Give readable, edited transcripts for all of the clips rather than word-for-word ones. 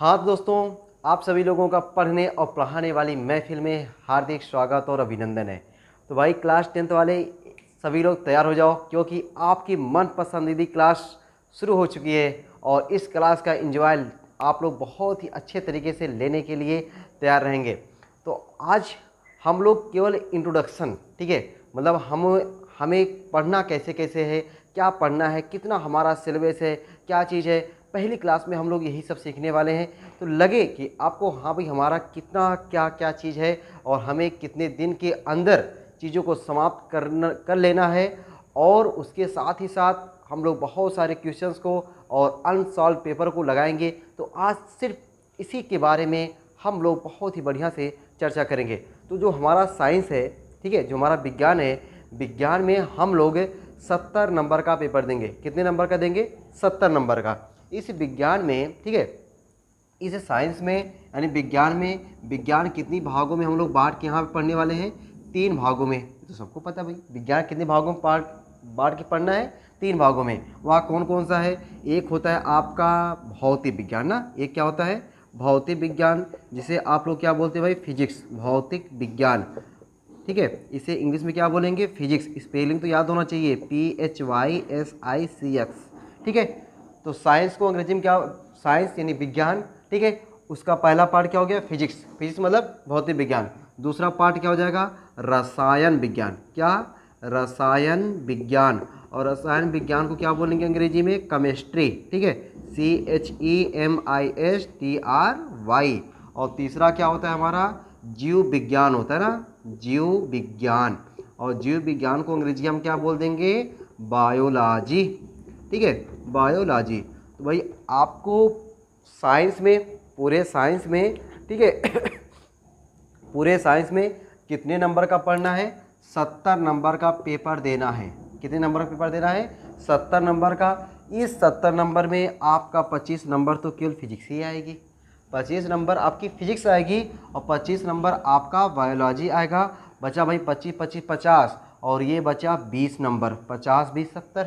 हाँ तो दोस्तों, आप सभी लोगों का पढ़ने और पढ़ाने वाली महफिल में हार्दिक स्वागत और अभिनंदन है। तो भाई क्लास 10th वाले सभी लोग तैयार हो जाओ, क्योंकि आपकी मन पसंदीदा क्लास शुरू हो चुकी है और इस क्लास का एंजॉय आप लोग बहुत ही अच्छे तरीके से लेने के लिए तैयार रहेंगे। तो आज हम लोग केवल इंट्रोडक्शन, ठीक है, मतलब हमें पढ़ना कैसे कैसे है, क्या पढ़ना है, कितना हमारा सिलेबस है, क्या चीज़ है, पहली क्लास में हम लोग यही सब सीखने वाले हैं। तो लगे कि आपको हाँ भाई हमारा कितना क्या क्या चीज़ है और हमें कितने दिन के अंदर चीज़ों को समाप्त कर लेना है, और उसके साथ ही साथ हम लोग बहुत सारे क्वेश्चंस को और अनसॉल्व पेपर को लगाएंगे। तो आज सिर्फ इसी के बारे में हम लोग बहुत ही बढ़िया से चर्चा करेंगे। तो जो हमारा साइंस है, ठीक है, जो हमारा विज्ञान है, विज्ञान में हम लोग 70 नंबर का पेपर देंगे। कितने नंबर का देंगे? 70 नंबर का। इस विज्ञान में, ठीक है, इस साइंस में यानी विज्ञान में, विज्ञान कितनी भागों में हम लोग बांट के यहाँ पे पढ़ने वाले हैं? 3 भागों में। तो सबको पता भाई विज्ञान कितने भागों में बांट के पढ़ना है? 3 भागों में। वह कौन कौन सा है? एक होता है आपका भौतिक विज्ञान ना, एक क्या होता है? भौतिक विज्ञान, जिसे आप लोग क्या बोलते हैं भाई? फिजिक्स, भौतिक विज्ञान, ठीक है। इसे इंग्लिश में क्या बोलेंगे? फिजिक्स। स्पेलिंग तो याद होना चाहिए, PHYSICX, ठीक है। तो साइंस को अंग्रेजी में क्या? साइंस यानी विज्ञान, ठीक है। उसका पहला पार्ट क्या हो गया? फिजिक्स। फिजिक्स मतलब भौतिक विज्ञान। दूसरा पार्ट क्या हो जाएगा? रसायन विज्ञान। क्या? रसायन विज्ञान। और रसायन विज्ञान को क्या बोलेंगे अंग्रेजी में? केमिस्ट्री, ठीक है, CHEMISTRY। और तीसरा क्या होता है हमारा? जीव विज्ञान होता है ना, जीव विज्ञान। और जीव विज्ञान को अंग्रेजी हम क्या बोल देंगे? बायोलॉजी, ठीक है, बायोलॉजी। तो भाई आपको साइंस में, पूरे साइंस में, ठीक है पूरे साइंस में कितने नंबर का पढ़ना है? 70 नंबर का पेपर देना है। कितने नंबर का पेपर देना है? 70 नंबर का। इस 70 नंबर में आपका 25 नंबर तो केवल फिजिक्स ही आएगी। 25 नंबर आपकी फिजिक्स आएगी और 25 नंबर आपका बायोलॉजी आएगा। बचा भाई 25 25 50, और ये बचा 20 नंबर। 50 20 70,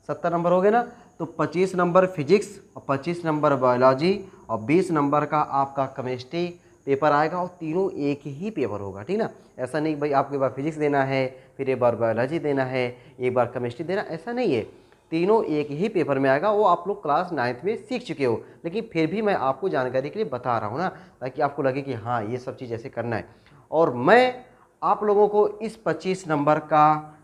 70 नंबर हो गए ना। तो 25 नंबर फिजिक्स और 25 नंबर बायोलॉजी और 20 नंबर का आपका केमिस्ट्री पेपर आएगा, और तीनों एक ही पेपर होगा, ठीक ना। ऐसा नहीं भाई आपको एक बार फिजिक्स देना है, फिर एक बार बायोलॉजी देना है, एक बार केमिस्ट्री देना, ऐसा नहीं है। तीनों एक ही पेपर में आएगा। वो आप लोग क्लास 9th में सीख चुके हो, लेकिन फिर भी मैं आपको जानकारी के लिए बता रहा हूँ ना, ताकि आपको लगे कि हाँ ये सब चीज़ ऐसे करना है। और मैं आप लोगों को इस 25 नंबर का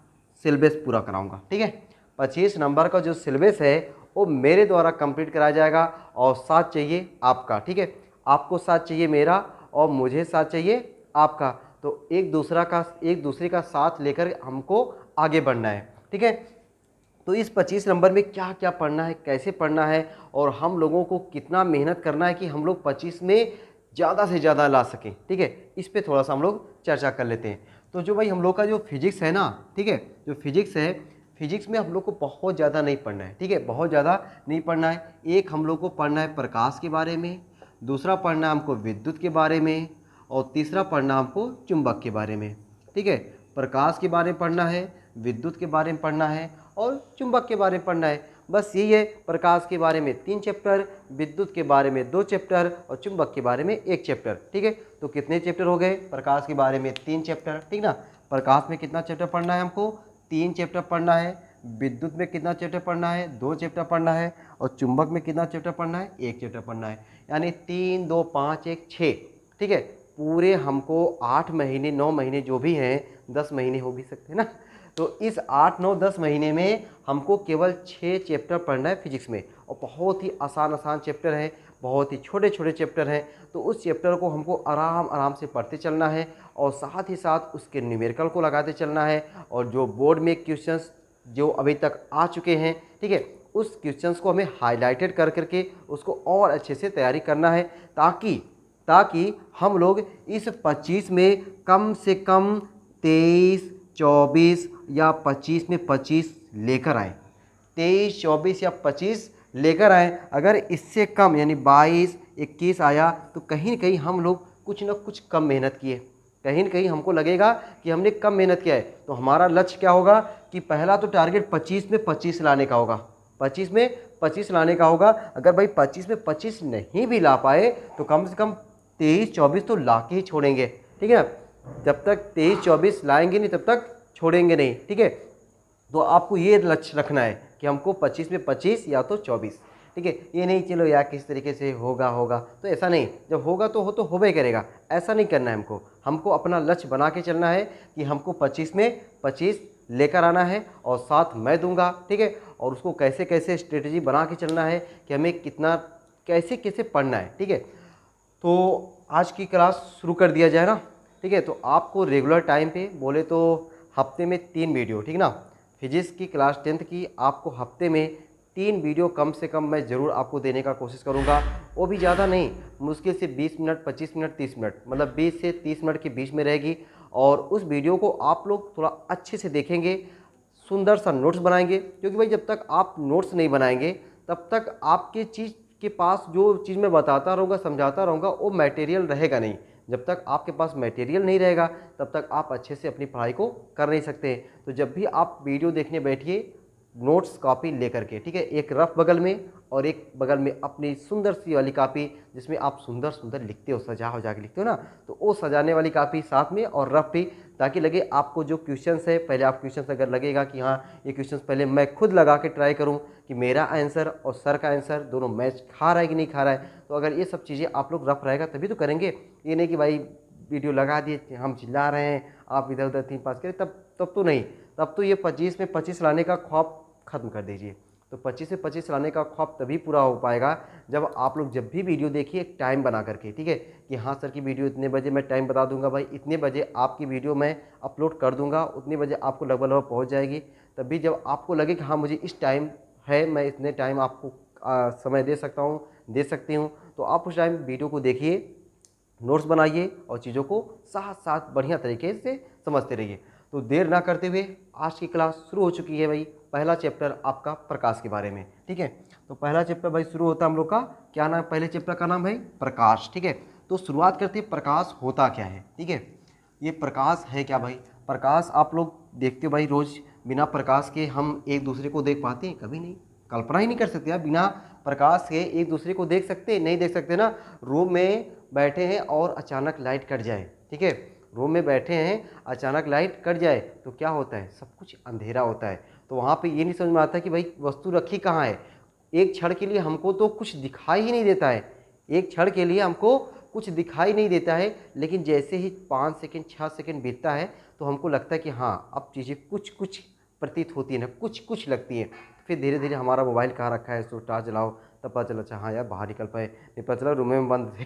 सिलेबस पूरा कराऊंगा, ठीक है। 25 नंबर का जो सिलेबस है वो मेरे द्वारा कंप्लीट कराया जाएगा, और साथ चाहिए आपका, ठीक है। आपको साथ चाहिए मेरा, और मुझे साथ चाहिए आपका। तो एक दूसरे का साथ लेकर हमको आगे बढ़ना है, ठीक है। तो इस 25 नंबर में क्या क्या पढ़ना है, कैसे पढ़ना है, और हम लोगों को कितना मेहनत करना है कि हम लोग 25 में ज़्यादा से ज़्यादा ला सकें, ठीक है, इस पे थोड़ा सा हम लोग चर्चा कर लेते हैं। तो जो भाई हम लोग का जो फिजिक्स है ना, ठीक है, जो फिजिक्स है, फिजिक्स में हम लोग को बहुत ज़्यादा नहीं पढ़ना है, ठीक है, बहुत ज़्यादा नहीं पढ़ना है। एक हम लोग को पढ़ना है प्रकाश के बारे में, दूसरा पढ़ना है हमको विद्युत के बारे में, और तीसरा पढ़ना हमको चुंबक के बारे में, ठीक है। प्रकाश के बारे में पढ़ना है, विद्युत के बारे में पढ़ना है, और चुंबक के बारे में पढ़ना है। बस यही है। प्रकाश के बारे में 3 चैप्टर, विद्युत के बारे में 2 चैप्टर, और चुंबक के बारे में 1 चैप्टर, ठीक है। तो कितने चैप्टर हो गए? प्रकाश के बारे में 3 चैप्टर, ठीक ना। प्रकाश में कितना चैप्टर पढ़ना है हमको? 3 चैप्टर पढ़ना है। विद्युत में कितना चैप्टर पढ़ना है? 2 चैप्टर पढ़ना है। और चुंबक में कितना चैप्टर पढ़ना है? 1 चैप्टर पढ़ना है। यानी 3 2 5 1 6, ठीक है। पूरे हमको 8 महीने 9 महीने जो भी हैं, 10 महीने हो भी सकते हैं ना। तो इस 8 9 10 महीने में हमको केवल 6 चैप्टर पढ़ना है फिजिक्स में, और बहुत ही आसान आसान चैप्टर है, बहुत ही छोटे छोटे चैप्टर हैं। तो उस चैप्टर को हमको आराम आराम से पढ़ते चलना है, और साथ ही साथ उसके न्यूमेरिकल को लगाते चलना है। और जो बोर्ड में क्वेश्चंस जो अभी तक आ चुके हैं, ठीक है, उस क्वेश्चंस को हमें हाईलाइटेड कर करके उसको और अच्छे से तैयारी करना है, ताकि हम लोग इस 25 में कम से कम 23 24 या 25 में 25 लेकर आए। 23 24 या 25 लेकर आए। अगर इससे कम यानी 22 21 आया तो कहीं न कहीं हम लोग कुछ ना कुछ कम मेहनत किए, कहीं न कहीं हमको लगेगा कि हमने कम मेहनत किया है। तो हमारा लक्ष्य क्या होगा कि पहला तो टारगेट 25 में 25 लाने का होगा, 25 में 25 लाने का होगा। अगर भाई 25 में 25 नहीं भी ला पाए तो कम से कम 23-24 तो ला के ही छोड़ेंगे, ठीक है। जब तक 23-24 लाएंगे नहीं तब तक छोड़ेंगे नहीं, ठीक है। तो आपको ये लक्ष्य रखना है कि हमको 25 में 25 या तो 24, ठीक है। ये नहीं चलो यार किस तरीके से होगा तो ऐसा नहीं, जब होगा तो होबे करेगा, ऐसा नहीं करना है हमको। हमको अपना लक्ष्य बना के चलना है कि हमको 25 में 25 लेकर आना है और साथ मैं दूंगा, ठीक है। और उसको कैसे कैसे स्ट्रेटजी बना के चलना है कि हमें कितना कैसे कैसे पढ़ना है, ठीक है। तो आज की क्लास शुरू कर दिया जाए ना, ठीक है। तो आपको रेगुलर टाइम पे बोले तो हफ्ते में 3 वीडियो, ठीक ना। फिजिक्स की क्लास 10th की आपको हफ्ते में 3 वीडियो कम से कम मैं ज़रूर आपको देने का कोशिश करूंगा। वो भी ज़्यादा नहीं, मुश्किल से 20 मिनट, 25 मिनट, 30 मिनट, मतलब 20 से 30 मिनट के बीच में रहेगी। और उस वीडियो को आप लोग थोड़ा अच्छे से देखेंगे, सुंदर सा नोट्स बनाएंगे, क्योंकि भाई जब तक आप नोट्स नहीं बनाएंगे तब तक आपके चीज़ के पास जो चीज़ मैं बताता रहूँगा, समझाता रहूँगा, वो मटेरियल रहेगा नहीं। जब तक आपके पास मटेरियल नहीं रहेगा तब तक आप अच्छे से अपनी पढ़ाई को कर नहीं सकते। तो जब भी आप वीडियो देखने बैठिए, नोट्स कॉपी लेकर के, ठीक है। एक रफ बगल में और एक बगल में अपनी सुंदर सी वाली कॉपी जिसमें आप सुंदर सुंदर लिखते हो, सजा हो जा के लिखते हो ना, तो वो सजाने वाली कॉपी साथ में और रफ भी, ताकि लगे आपको जो क्वेश्चंस है, पहले आप क्वेश्चंस अगर लगेगा कि हाँ ये क्वेश्चंस पहले मैं खुद लगा के ट्राई करूँ कि मेरा आंसर और सर का आंसर दोनों मैच खा रहा है कि नहीं खा रहा है। तो अगर ये सब चीज़ें आप लोग रफ रहेगा तभी तो करेंगे। ये नहीं कि भाई वीडियो लगा दिए, हम चिल्ला रहे हैं, आप इधर उधर 3-5 करें, तब तो नहीं। तब तो ये 25 में 25 लाने का ख्वाब ख़त्म कर दीजिए। तो 25 से 25 लाने का ख्वाब तभी पूरा हो पाएगा जब आप लोग जब भी वीडियो देखिए एक टाइम बना करके, ठीक है, कि हाँ सर की वीडियो इतने बजे मैं टाइम बता दूंगा, भाई इतने बजे आपकी वीडियो मैं अपलोड कर दूंगा, उतने बजे आपको लगभग पहुंच जाएगी। तभी जब आपको लगे कि हाँ मुझे इस टाइम है, मैं इतने टाइम आपको समय दे सकता हूँ, दे सकती हूँ, तो आप उस टाइम वीडियो को देखिए, नोट्स बनाइए और चीज़ों को साथ साथ बढ़िया तरीके से समझते रहिए। तो देर ना करते हुए आज की क्लास शुरू हो चुकी है भाई। पहला चैप्टर आपका प्रकाश के बारे में, ठीक है। तो पहला चैप्टर भाई शुरू होता है हम लोग का, क्या नाम पहले चैप्टर का नाम भाई? प्रकाश, ठीक है। तो शुरुआत करते हैं, प्रकाश होता क्या है, ठीक है। ये प्रकाश है क्या भाई? प्रकाश आप लोग देखते हो भाई, रोज़ बिना प्रकाश के हम एक दूसरे को देख पाते हैं? कभी नहीं, कल्पना ही नहीं कर सकते यार, बिना प्रकाश के एक दूसरे को देख सकते नहीं, देख सकते ना। रूम में बैठे हैं और अचानक लाइट कट जाए, ठीक है, रूम में बैठे हैं अचानक लाइट कट जाए तो क्या होता है? सब कुछ अंधेरा होता है। तो वहाँ पे ये नहीं समझ में आता कि भाई वस्तु रखी कहाँ है। एक क्षण के लिए हमको तो कुछ दिखाई ही नहीं देता है, एक क्षण के लिए हमको कुछ दिखाई नहीं देता है, लेकिन जैसे ही 5 सेकंड 6 सेकंड बीतता है तो हमको लगता है कि हाँ अब चीज़ें कुछ कुछ प्रतीत होती है ना, कुछ कुछ लगती है। फिर धीरे धीरे हमारा मोबाइल कहाँ रखा है, सो टॉर्च जलाओ, तब पता चला अच्छा हाँ यार बाहर निकल पाए, नहीं पता चला रूम में बंद थे,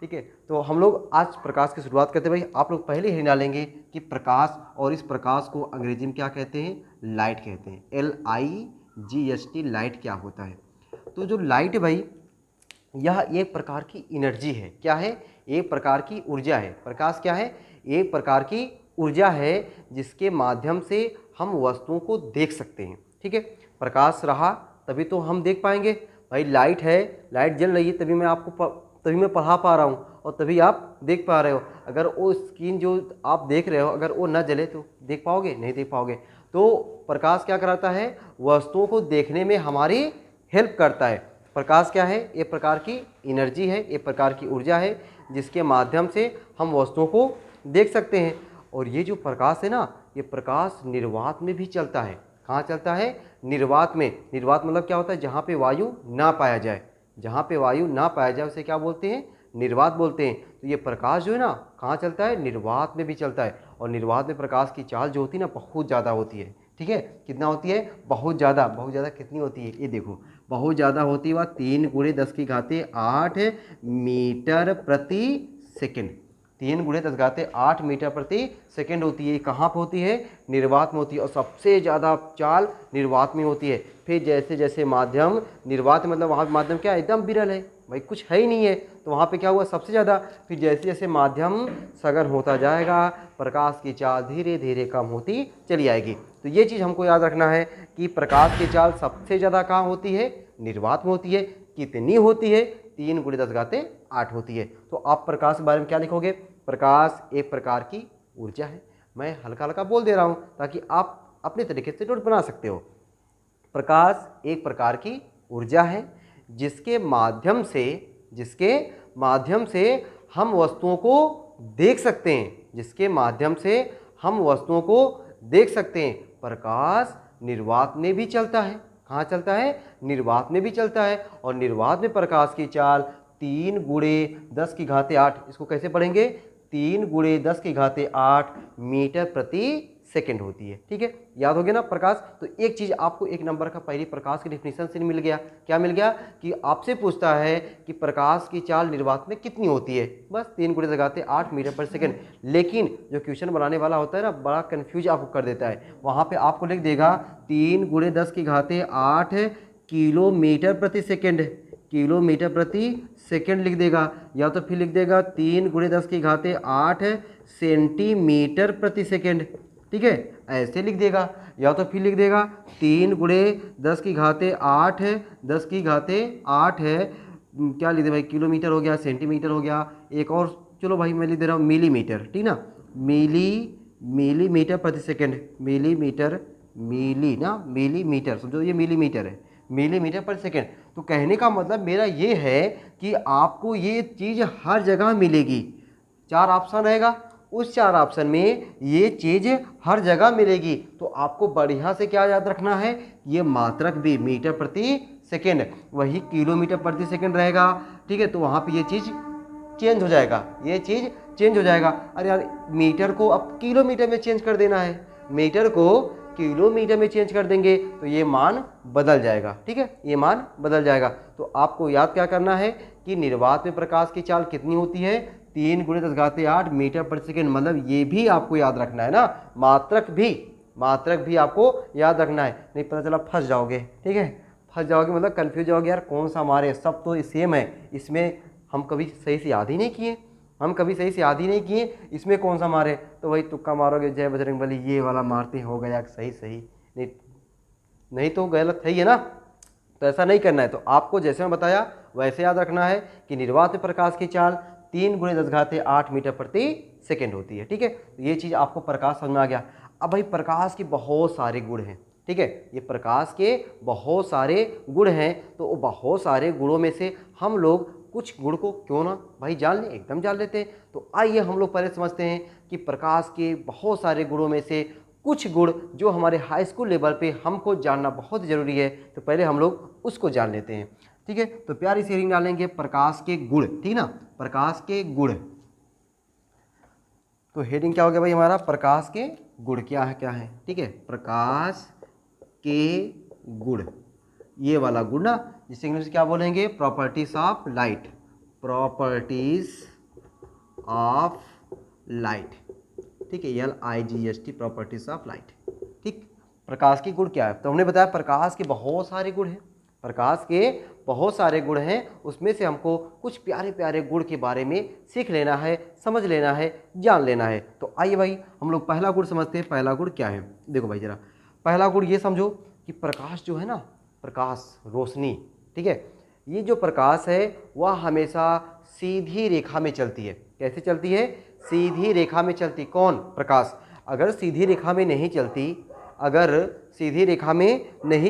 ठीक है। तो हम लोग आज प्रकाश की शुरुआत करते हैं भाई। आप लोग पहले ही डालेंगे कि प्रकाश, और इस प्रकाश को अंग्रेजी में क्या कहते हैं? लाइट कहते हैं, LIGHT, लाइट क्या होता है? तो जो लाइट है भाई, यह एक प्रकार की एनर्जी है। क्या है? एक प्रकार की ऊर्जा है। प्रकाश क्या है? एक प्रकार की ऊर्जा है जिसके माध्यम से हम वस्तुओं को देख सकते हैं, ठीक है। प्रकाश रहा तभी तो हम देख पाएंगे भाई। लाइट है, लाइट जल रही है तभी मैं आपको तभी मैं पढ़ा पा रहा हूँ और तभी आप देख पा रहे हो। अगर वो स्क्रीन जो आप देख रहे हो अगर वो न जले तो देख पाओगे? नहीं देख पाओगे। तो प्रकाश क्या कराता है? वस्तुओं को देखने में हमारी हेल्प करता है। प्रकाश क्या है? एक प्रकार की एनर्जी है, एक प्रकार की ऊर्जा है जिसके माध्यम से हम वस्तुओं को देख सकते हैं। और ये जो प्रकाश है ना, ये प्रकाश निर्वात में भी चलता है। कहाँ चलता है? निर्वात में। निर्वात मतलब क्या होता है? जहाँ पे वायु ना पाया जाए, जहाँ पे वायु ना पाया जाए उसे क्या बोलते हैं? निर्वात बोलते हैं। तो ये प्रकाश जो है ना कहाँ चलता है? निर्वात में भी चलता है। और निर्वात में प्रकाश की चाल जो होती है ना बहुत ज़्यादा होती है, ठीक है। कितना होती है? बहुत ज़्यादा। बहुत ज़्यादा कितनी होती है? ये देखो, बहुत ज़्यादा होती है वह 3 × 10⁸ मीटर प्रति सेकेंड। 3 × 10⁸ मीटर प्रति सेकेंड होती है। कहाँ पर होती है? निर्वात में होती है। और सबसे ज़्यादा चाल निर्वात में होती है। फिर जैसे जैसे माध्यम, निर्वात मतलब वहाँ माध्यम क्या एकदम विरल है भाई, कुछ है ही नहीं है, तो वहाँ पे क्या हुआ? सबसे ज़्यादा। फिर जैसे जैसे माध्यम सघन होता जाएगा प्रकाश की चाल धीरे धीरे कम होती चली आएगी। तो ये चीज़ हमको याद रखना है कि प्रकाश की चाल सबसे ज़्यादा कहाँ होती है? निर्वात में होती है। कितनी होती है? 3 × 10⁸ होती है। तो आप प्रकाश के बारे में क्या लिखोगे? प्रकाश एक प्रकार की ऊर्जा है। मैं हल्का हल्का बोल दे रहा हूँ ताकि आप अपने तरीके से नोट बना सकते हो। प्रकाश एक प्रकार की ऊर्जा है जिसके माध्यम से हम वस्तुओं को देख सकते हैं, जिसके माध्यम से हम वस्तुओं को देख सकते हैं। प्रकाश निर्वात में भी चलता है। कहाँ चलता है? निर्वात में भी चलता है। और निर्वात में प्रकाश की चाल 3 × 10⁸ इसको कैसे पढ़ेंगे? 3 × 10⁸ मीटर प्रति सेकेंड होती है। ठीक है, याद हो गया ना प्रकाश। तो एक चीज़ आपको एक नंबर का पहली प्रकाश की डेफिनेशन से मिल गया। क्या मिल गया? कि आपसे पूछता है कि प्रकाश की चाल निर्वात में कितनी होती है, बस 3 × 10⁸ मीटर पर सेकेंड। लेकिन जो क्वेश्चन बनाने वाला होता है ना, बड़ा कन्फ्यूज आपको कर देता है। वहाँ पे आपको लिख देगा 3 × 10⁸ किलोमीटर प्रति सेकेंड, किलोमीटर प्रति सेकेंड लिख देगा, या तो फिर लिख देगा 3 × 10⁸ सेंटीमीटर प्रति सेकेंड। ठीक है, ऐसे लिख देगा, या तो फिर लिख देगा 3 × 10⁸ है, क्या लिख दे भाई, किलोमीटर हो गया, सेंटीमीटर हो गया, एक और चलो भाई मैं लिख दे रहा हूँ मिलीमीटर। ठीक ना, मिलीमीटर प्रति सेकेंड, मिलीमीटर समझो, ये मिलीमीटर है, मिलीमीटर पर सेकेंड। तो कहने का मतलब मेरा ये है कि आपको ये चीज़ हर जगह मिलेगी। 4 ऑप्शन रहेगा, उस 4 ऑप्शन में ये चीज़ हर जगह मिलेगी। तो आपको बढ़िया से क्या याद रखना है? ये मात्रक भी मीटर प्रति सेकेंड वही किलोमीटर प्रति सेकेंड रहेगा। ठीक है, तो वहाँ पे ये चीज़ चेंज हो जाएगा, ये चीज़ चेंज हो जाएगा। अरे यार, मीटर को अब किलोमीटर में चेंज कर देना है, मीटर को किलोमीटर में चेंज कर देंगे तो ये मान बदल जाएगा। ठीक है, ये मान बदल जाएगा। तो आपको याद क्या करना है कि निर्वात में प्रकाश की चाल कितनी होती है? 3 × 10⁸ मीटर प्रति सेकेंड। मतलब ये भी आपको याद रखना है ना, मात्रक भी आपको याद रखना है, नहीं पता चला फंस जाओगे। ठीक है, फंस जाओगे मतलब कंफ्यूज जाओगे, यार कौन सा हमारे, सब तो सेम है, इसमें हम कभी सही से याद ही नहीं किए, इसमें कौन सा मारे? तो वही तुक्का मारोगे, जय बजरंगबली ये वाला मारते हो गया सही, नहीं तो गलत है ये ना। तो ऐसा नहीं करना है। तो आपको जैसे मैं बताया वैसे याद रखना है कि निर्वात में प्रकाश की चाल 3 × 10⁸ मीटर प्रति सेकेंड होती है। ठीक है, तो ये चीज़ आपको प्रकाश समझ में आ गया। अब भाई प्रकाश के बहुत सारे गुण हैं। ठीक है, ये प्रकाश के बहुत सारे गुण हैं, तो वो बहुत सारे गुणों में से हम लोग कुछ गुण को क्यों ना भाई जान लें, एकदम जान लेते हैं। तो आइए हम लोग पहले समझते हैं कि प्रकाश के बहुत सारे गुणों में से कुछ गुण जो हमारे हाई स्कूल लेवल पे हमको जानना बहुत ज़रूरी है। तो पहले हम लोग उसको जान लेते हैं। ठीक है, तो प्यारी सी हेडिंग डालेंगे प्रकाश के गुण। ठीक ना, प्रकाश के गुण। तो हेडिंग क्या हो गया भाई हमारा? प्रकाश के गुण क्या है? ठीक है, प्रकाश के गुण, ये वाला गुण ना, जिसे इंग्लिश में क्या बोलेंगे? Properties of light, properties of light. ठीक है, LIGHT, प्रॉपर्टीज ऑफ लाइट। ठीक, प्रकाश के गुण क्या है? तो हमने बताया प्रकाश के बहुत सारे गुण हैं, प्रकाश के बहुत सारे गुण हैं, उसमें से हमको कुछ प्यारे प्यारे गुण के बारे में सीख लेना है, समझ लेना है, जान लेना है। तो आइए भाई हम लोग पहला गुण समझते हैं। पहला गुण क्या है? देखो भाई जरा, पहला गुण ये समझो कि प्रकाश जो है ना, प्रकाश, रोशनी, ठीक है, ये जो प्रकाश है वह हमेशा सीधी रेखा में चलती है। कैसे चलती है? सीधी रेखा में चलती। कौन? प्रकाश। अगर सीधी रेखा में नहीं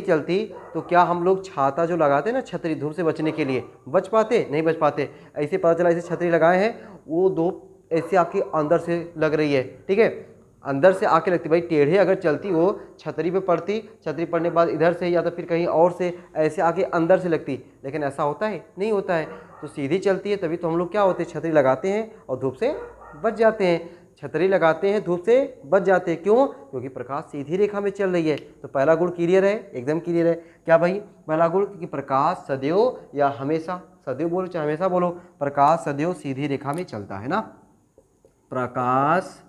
चलती, तो क्या हम लोग छाता जो लगाते हैं ना, छतरी, धूप से बचने के लिए, बच पाते? नहीं बच पाते। ऐसे पता चला ऐसे छतरी लगाए हैं, वो धूप ऐसे आपके अंदर से लग रही है। ठीक है, अंदर से आके लगती। भाई टेढ़े अगर चलती वो छतरी पे पड़ती, छतरी पड़ने के बाद इधर से या तो फिर कहीं और से ऐसे आके अंदर से लगती, लेकिन ऐसा होता है? नहीं होता है। तो सीधी चलती है, तभी तो हम लोग क्या होते हैं, छतरी लगाते हैं और धूप से बच जाते हैं। छतरी लगाते हैं, धूप से बच जाते हैं। क्यों? क्योंकि प्रकाश सीधी रेखा में चल रही है। तो पहला गुण क्लियर है, एकदम क्लियर है। क्या भाई? पहला गुण कि प्रकाश सदैव या हमेशा, सदैव बोलो चाहे हमेशा बोलो, प्रकाश सदैव सीधी रेखा में चलता है ना। प्रकाश,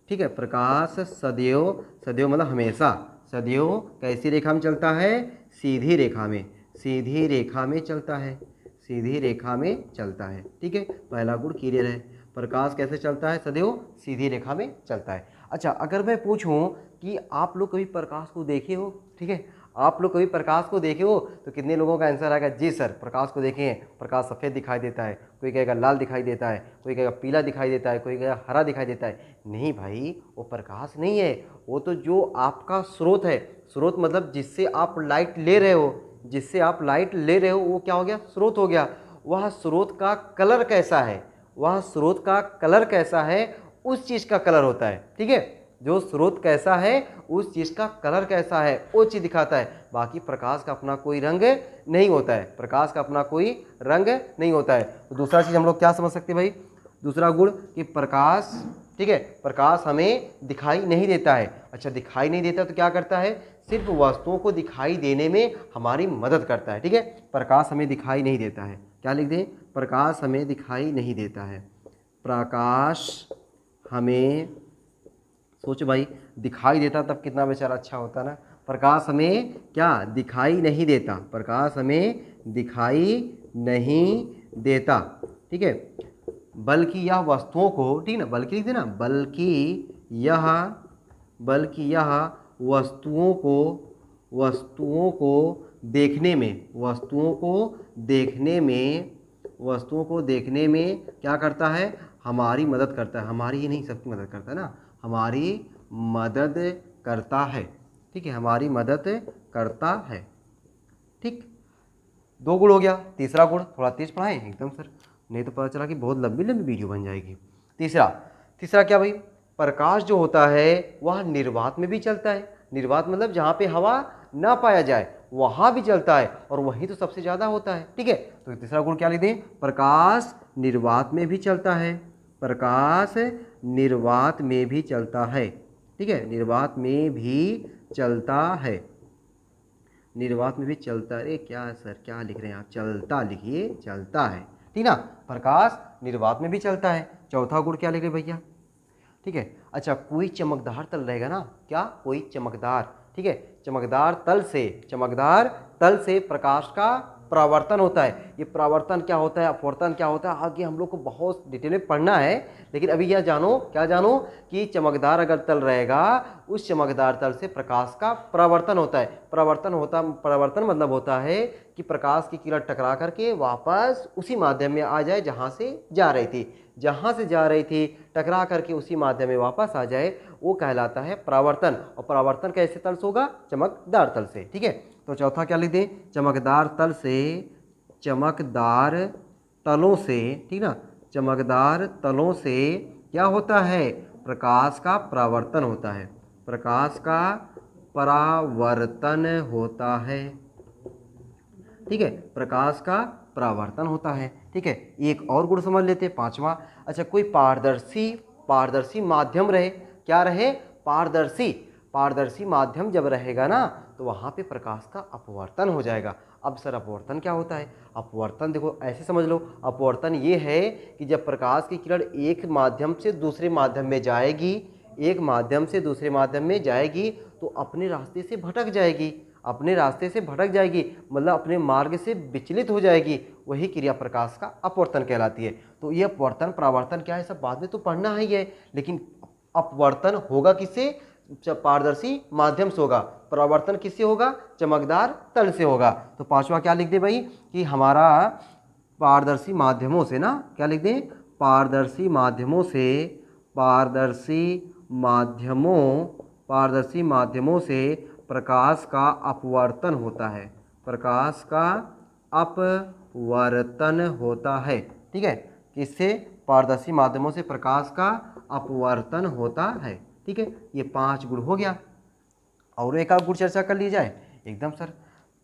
ठीक है, प्रकाश सदैव, सदैव मतलब हमेशा, सदैव कैसी रेखा में चलता है? सीधी रेखा में, सीधी रेखा में चलता है, सीधी रेखा में चलता है। ठीक है, पहला गुण क्लियर है। प्रकाश कैसे चलता है? सदैव सीधी रेखा में चलता है। अच्छा, अगर मैं पूछूं कि आप लोग कभी प्रकाश को देखे हो, ठीक है, आप लोग कभी प्रकाश को देखे हो, तो कितने लोगों का आंसर आएगा? जी सर, प्रकाश को देखे हैं। प्रकाश सफ़ेद दिखाई देता है, कोई कहेगा लाल दिखाई देता है, कोई कहेगा पीला दिखाई देता है, कोई कहेगा हरा दिखाई देता है। नहीं भाई, वो प्रकाश नहीं है, वो तो जो आपका स्रोत है, स्रोत मतलब जिससे आप लाइट ले रहे हो, जिससे आप लाइट ले रहे हो वो क्या हो गया, स्रोत हो गया। वह स्रोत का कलर कैसा है, वह स्रोत का कलर कैसा है, उस चीज़ का कलर होता है। ठीक है, जो स्रोत कैसा है उस चीज़ का कलर कैसा है वो चीज़ दिखाता है। बाकी प्रकाश का अपना कोई रंग नहीं होता है, प्रकाश का अपना कोई रंग नहीं होता है। तो दूसरा चीज़ हम लोग क्या समझ सकते हैं भाई, दूसरा गुण कि प्रकाश, ठीक है, प्रकाश हमें दिखाई नहीं देता है। अच्छा, दिखाई नहीं देता तो क्या करता है, सिर्फ वस्तुओं को दिखाई देने में हमारी मदद करता है। ठीक है, प्रकाश हमें दिखाई नहीं देता है। क्या लिख दें, प्रकाश हमें दिखाई नहीं देता है। प्रकाश हमें, सोचो भाई, दिखाई देता तब कितना बेचारा अच्छा होता ना। प्रकाश हमें क्या दिखाई नहीं देता, प्रकाश हमें दिखाई नहीं देता। ठीक है, बल्कि यह वस्तुओं को, ठीक ना, बल्कि लिख देना, बल्कि यह वस्तुओं को देखने में क्या करता है, हमारी मदद करता है। हमारी ही नहीं, सबकी मदद करता है ना, हमारी मदद करता है। ठीक है, हमारी मदद करता है। ठीक, 2 गुण हो गया। तीसरा गुण थोड़ा तेज पढ़ाएं एकदम सर, नहीं तो पता चला कि बहुत लंबी लंबी वीडियो बन जाएगी। तीसरा क्या भाई, प्रकाश जो होता है वह निर्वात में भी चलता है। निर्वात मतलब जहाँ पे हवा ना पाया जाए वहाँ भी चलता है, और वहीं तो सबसे ज़्यादा होता है। ठीक है, तो तीसरा गुण क्या लिख दें, प्रकाश निर्वात में भी चलता है। प्रकाश निर्वात में भी चलता है। ठीक है, निर्वात में भी चलता है, निर्वात में भी चलता है। अरे क्या सर क्या लिख रहे हैं आप, चलता लिखिए, चलता है। ठीक ना, प्रकाश निर्वात में भी चलता है। चौथा गुण क्या लिख रहे भैया, ठीक है। अच्छा, कोई चमकदार तल रहेगा ना, क्या, कोई चमकदार, ठीक है, चमकदार तल से प्रकाश का परावर्तन होता है। ये परावर्तन क्या होता है, अपवर्तन क्या होता है, आगे हम लोग को बहुत डिटेल में पढ़ना है। लेकिन अभी यह जानो, क्या जानो, कि चमकदार अगर तल रहेगा उस चमकदार तल से प्रकाश का परावर्तन होता है। परावर्तन मतलब होता है कि प्रकाश की किरण टकरा करके वापस उसी माध्यम में आ जाए जहाँ से जा रही थी, टकरा करके उसी माध्यम में वापस आ जाए, वो कहलाता है परावर्तन। और परावर्तन कैसे तल से होगा, चमकदार तल से। ठीक है, तो चौथा क्या लिख दें, चमकदार तलों से, ठीक ना, चमकदार तलों से क्या होता है, प्रकाश का परावर्तन होता है। प्रकाश का परावर्तन होता है। ठीक है, प्रकाश का परावर्तन होता है। ठीक है, एक और गुण समझ लेते हैं, पांचवा। अच्छा, कोई पारदर्शी माध्यम रहे, क्या रहे, पारदर्शी माध्यम जब रहेगा ना तो वहाँ पे प्रकाश का अपवर्तन हो जाएगा। अब सर अपवर्तन क्या होता है, अपवर्तन देखो ऐसे समझ लो, अपवर्तन ये है कि जब प्रकाश की किरण एक माध्यम से दूसरे माध्यम में जाएगी, तो अपने रास्ते से भटक जाएगी, मतलब अपने मार्ग से विचलित हो जाएगी। वही क्रिया प्रकाश का अपवर्तन कहलाती है। तो ये अपवर्तन परावर्तन क्या है सब बाद में तो पढ़ना ही है, लेकिन अपवर्तन होगा किससे, पारदर्शी माध्यम से होगा। परावर्तन किससे होगा, चमकदार तल से होगा। तो पांचवा क्या लिख दे भाई, कि हमारा पारदर्शी माध्यमों से ना, क्या लिख दें, पारदर्शी माध्यमों से प्रकाश का अपवर्तन होता है। ठीक है, किससे, पारदर्शी माध्यमों से प्रकाश का अपवर्तन होता है। ठीक है, ये 5 गुण हो गया। और एक आध गुण चर्चा कर ली जाए एकदम सर।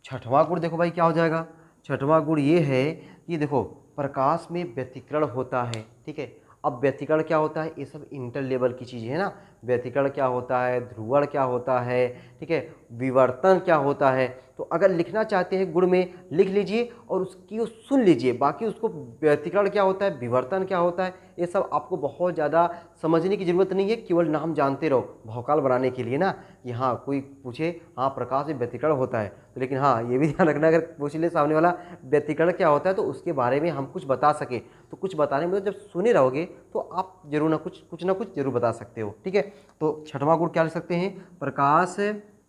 छठवां गुण देखो भाई क्या हो जाएगा, छठवां गुण ये है कि देखो प्रकाश में व्यतिकरण होता है। ठीक है, अब व्यतिकरण क्या होता है, ये सब इंटर लेवल की चीज़ें है ना। व्यतिकरण क्या होता है, ध्रुवण क्या होता है, ठीक है, विवर्तन क्या होता है। तो अगर लिखना चाहते हैं गुण में लिख लीजिए और उसकी सुन लीजिए, बाकी उसको व्यतिकरण क्या होता है, विवर्तन क्या होता है, ये सब आपको बहुत ज़्यादा समझने की ज़रूरत नहीं है, केवल नाम जानते रहो भौकाल बनाने के लिए ना। कि हाँ कोई पूछे हाँ प्रकाश में व्यतिकरण होता है तो, लेकिन हाँ ये भी ध्यान रखना, अगर पूछ ले सामने वाला व्यतिकरण क्या होता है तो उसके बारे में हम कुछ बता सके, तो कुछ बताने में जब सुने रहोगे तो आप जरूर ना कुछ ना कुछ जरूर बता सकते हो। ठीक है, तो छठवां गुण क्या लिख सकते हैं,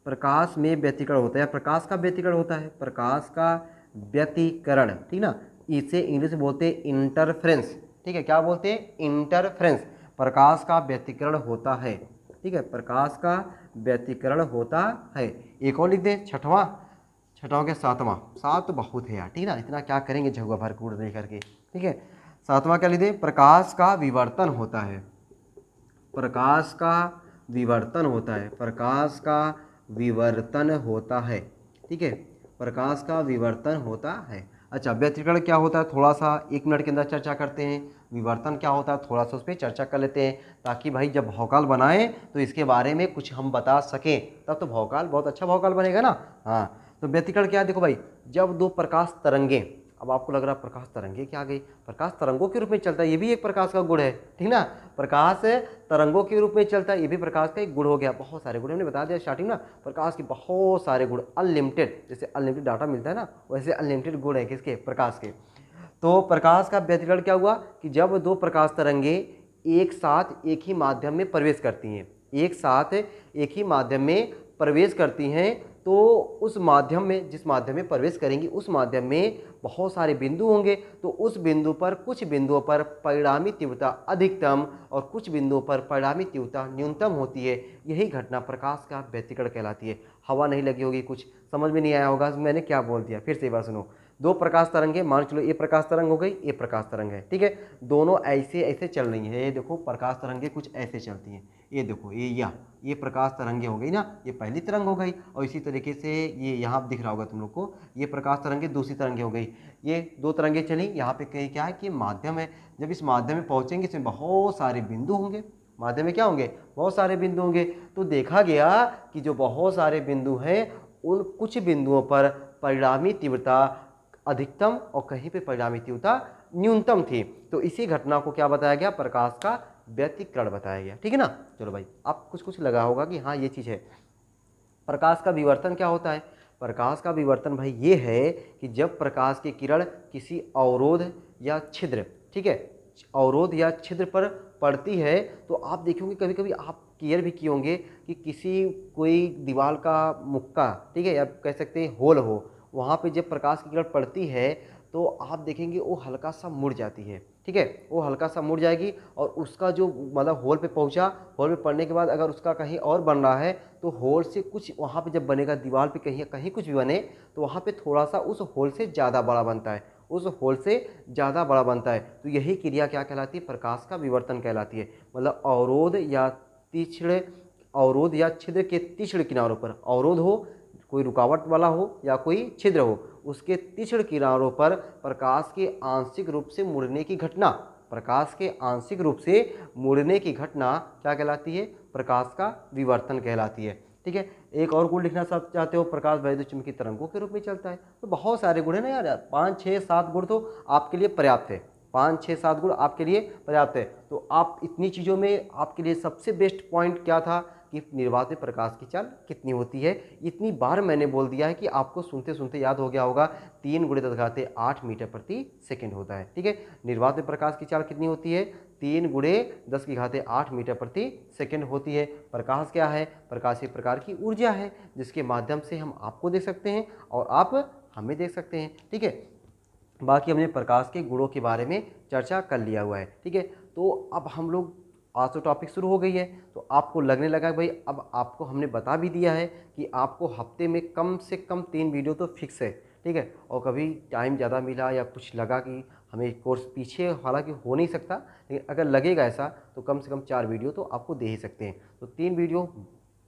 प्रकाश में व्यतिकरण होता है, प्रकाश का व्यतिकरण होता है, प्रकाश का व्यतिकरण। ठीक ना, इसे इंग्लिश में बोलते हैं इंटरफ्रेंस। ठीक है, क्या बोलते हैं, इंटरफ्रेंस। प्रकाश का व्यतिकरण होता है। ठीक है, प्रकाश का व्यतिकरण होता है। एक और लिख दें, छठा हो गया सातवां। सात तो बहुत है यार, ठीक है ना, इतना क्या करेंगे झुआ भर कूड़ दे करके, ठीक है। सातवां क्या लिखे, प्रकाश का विवर्तन होता है। प्रकाश का विवर्तन होता है, प्रकाश का विवर्तन होता है, ठीक है, प्रकाश का विवर्तन होता है। अच्छा, व्यतिकरण क्या होता है, थोड़ा सा 1 मिनट के अंदर चर्चा करते हैं। विवर्तन क्या होता है, थोड़ा सा उस पर चर्चा कर लेते हैं, ताकि भाई जब भौकाल बनाएं तो इसके बारे में कुछ हम बता सकें, तब तो भौकाल बहुत अच्छा भौकाल बनेगा ना। हाँ, तो व्यतिकरण क्या है, देखो भाई, जब दो प्रकाश तरंगे, अब आपको लग रहा है प्रकाश तरंगे क्या आ गई, प्रकाश तरंगों के रूप में चलता है, ये भी एक प्रकाश का गुण है, ठीक ना। प्रकाश तरंगों के रूप में चलता है, ये भी प्रकाश का एक गुण हो गया। बहुत सारे गुण हमने बता दिया स्टार्टिंग ना, प्रकाश के बहुत सारे गुण, अनलिमिटेड, जैसे अनलिमिटेड डाटा मिलता है ना, वैसे अनलिमिटेड गुण है किसके, प्रकाश के। तो प्रकाश का व्यतिकरण क्या हुआ कि जब दो प्रकाश तरंगे एक साथ एक ही माध्यम में प्रवेश करती हैं, एक साथ एक ही माध्यम में प्रवेश करती हैं, तो उस माध्यम में, जिस माध्यम में प्रवेश करेंगी उस माध्यम में बहुत सारे बिंदु होंगे, तो उस बिंदु पर, कुछ बिंदुओं पर परिणामी तीव्रता अधिकतम और कुछ बिंदुओं पर परिणामी तीव्रता न्यूनतम होती है। यही घटना प्रकाश का व्यतिकरण कहलाती है। हवा नहीं लगी होगी, कुछ समझ में नहीं आया होगा मैंने क्या बोल दिया, फिर से एक बार सुनो। दो प्रकाश तरंगे, मान चलो ये प्रकाश तरंग हो गई, ये प्रकाश तरंग है, ठीक है, दोनों ऐसे ऐसे चल रही हैं। ये देखो प्रकाश तरंगे कुछ ऐसे चलती हैं, ये देखो ये प्रकाश तरंगे हो गई ना, ये पहली तरंग हो गई, और इसी तरीके से ये यहाँ दिख रहा होगा तुम लोग को, ये प्रकाश तरंगे दूसरी तरंगे हो गई। ये दो तरंगे चली, यहाँ पे कहीं क्या है कि माध्यम है, जब इस माध्यम में पहुँचेंगे इसमें बहुत सारे बिंदु होंगे, माध्यम में क्या होंगे, बहुत सारे बिंदु होंगे। तो देखा गया कि जो बहुत सारे बिंदु हैं उन कुछ बिंदुओं पर परिणामी तीव्रता अधिकतम और कहीं पे परिणामी तीव्रता न्यूनतम थी। तो इसी घटना को क्या बताया गया, प्रकाश का व्यतिकरण बताया गया, ठीक है ना। चलो भाई, आप कुछ लगा होगा कि हाँ ये चीज़ है। प्रकाश का विवर्तन क्या होता है, प्रकाश का विवर्तन भाई ये है कि जब प्रकाश की किरण किसी अवरोध या छिद्र, ठीक है, अवरोध या छिद्र पर पड़ती है, तो आप देखोगे कभी कभी आप केयर भी किए होंगे कि किसी कोई दीवार का मुक्का, ठीक है, या कह सकते हैं होल हो, वहाँ पे जब प्रकाश की किरण पड़ती है तो आप देखेंगे वो हल्का सा मुड़ जाती है, ठीक है, वो हल्का सा मुड़ जाएगी, और उसका जो मतलब होल पे पहुंचा, होल पे पड़ने के बाद अगर उसका कहीं और बन रहा है तो होल से कुछ वहाँ पे जब बनेगा, दीवार पे कहीं कहीं कुछ भी बने तो वहाँ पे थोड़ा सा उस होल से ज़्यादा बड़ा बनता है, उस होल से ज़्यादा बड़ा बनता है। तो यही क्रिया क्या कहलाती है, प्रकाश का विवर्तन कहलाती है। मतलब अवरोध या छिद्र के तीक्ष्ण किनारों पर, अवरोध हो, कोई रुकावट वाला हो या कोई छिद्र हो, उसके तीक्ष्ण किनारों पर प्रकाश के आंशिक रूप से मुड़ने की घटना, प्रकाश के आंशिक रूप से मुड़ने की घटना क्या कहलाती है, प्रकाश का विवर्तन कहलाती है, ठीक है। एक और गुण लिखना सब चाहते हो, प्रकाश वैद्युत चुंबकीय तरंगों के रूप में चलता है। तो बहुत सारे गुण है ना यार, 5 6 7 गुण तो आपके लिए पर्याप्त है, 5 6 7 गुण आपके लिए पर्याप्त है। तो आप इतनी चीज़ों में आपके लिए सबसे बेस्ट पॉइंट क्या था कि निर्वात में प्रकाश की चाल कितनी होती है। इतनी बार मैंने बोल दिया है कि आपको सुनते सुनते याद हो गया होगा, 3 × 10⁸ मीटर प्रति सेकंड होता है, ठीक है। निर्वात में प्रकाश की चाल कितनी होती है, 3 × 10⁸ मीटर प्रति सेकंड होती है। प्रकाश क्या है, प्रकाश एक प्रकार की ऊर्जा है जिसके माध्यम से हम आपको देख सकते हैं और आप हमें देख सकते हैं, ठीक है। बाकी हमने प्रकाश के गुणों के बारे में चर्चा कर लिया हुआ है, ठीक है। तो अब हम लोग, आज तो टॉपिक शुरू हो गई है, तो आपको लगने लगा भाई अब आपको हमने बता भी दिया है कि आपको हफ्ते में कम से कम 3 वीडियो तो फिक्स है, ठीक है। और कभी टाइम ज़्यादा मिला या कुछ लगा कि हमें कोर्स पीछे हालांकि हो नहीं सकता, लेकिन अगर लगेगा ऐसा तो कम से कम 4 वीडियो तो आपको दे ही सकते हैं। तो 3 वीडियो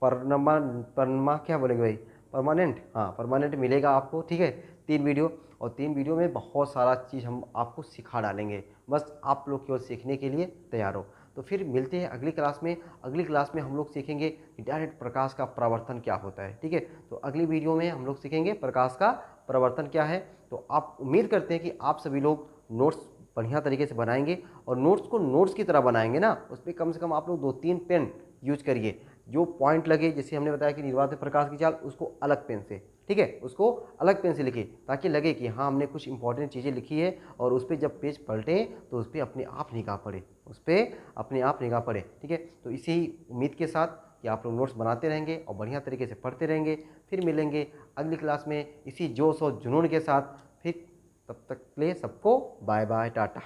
क्या बोलेंगे भाई, परमानेंट, हाँ परमानेंट मिलेगा आपको, ठीक है, 3 वीडियो। और 3 वीडियो में बहुत सारा चीज़ हम आपको सिखा डालेंगे, बस आप लोग केवल सीखने के लिए तैयार हो। तो फिर मिलते हैं अगली क्लास में। अगली क्लास में हम लोग सीखेंगे कि डायरेक्ट प्रकाश का परावर्तन क्या होता है, ठीक है। तो अगली वीडियो में हम लोग सीखेंगे प्रकाश का परावर्तन क्या है। तो आप उम्मीद करते हैं कि आप सभी लोग नोट्स बढ़िया तरीके से बनाएंगे, और नोट्स को नोट्स की तरह बनाएंगे ना, उस पर कम से कम आप लोग 2-3 पेन यूज करिए, जो पॉइंट लगे, जैसे हमने बताया कि निर्वात में प्रकाश की चाल, उसको अलग पेन से, ठीक है, उसको अलग पेन से लिखिए, ताकि लगे कि हाँ हमने कुछ इंपॉर्टेंट चीज़ें लिखी है, और उस पर जब पेज पलटे तो उस पर अपने आप निगाह पड़े, उस पर अपने आप निगाह पड़े, ठीक है। तो इसी उम्मीद के साथ कि आप लोग नोट्स बनाते रहेंगे और बढ़िया तरीके से पढ़ते रहेंगे। फिर मिलेंगे अगली क्लास में इसी जोश और जुनून के साथ। फिर तब तक के लिए सबको बाय बाय, टाटा।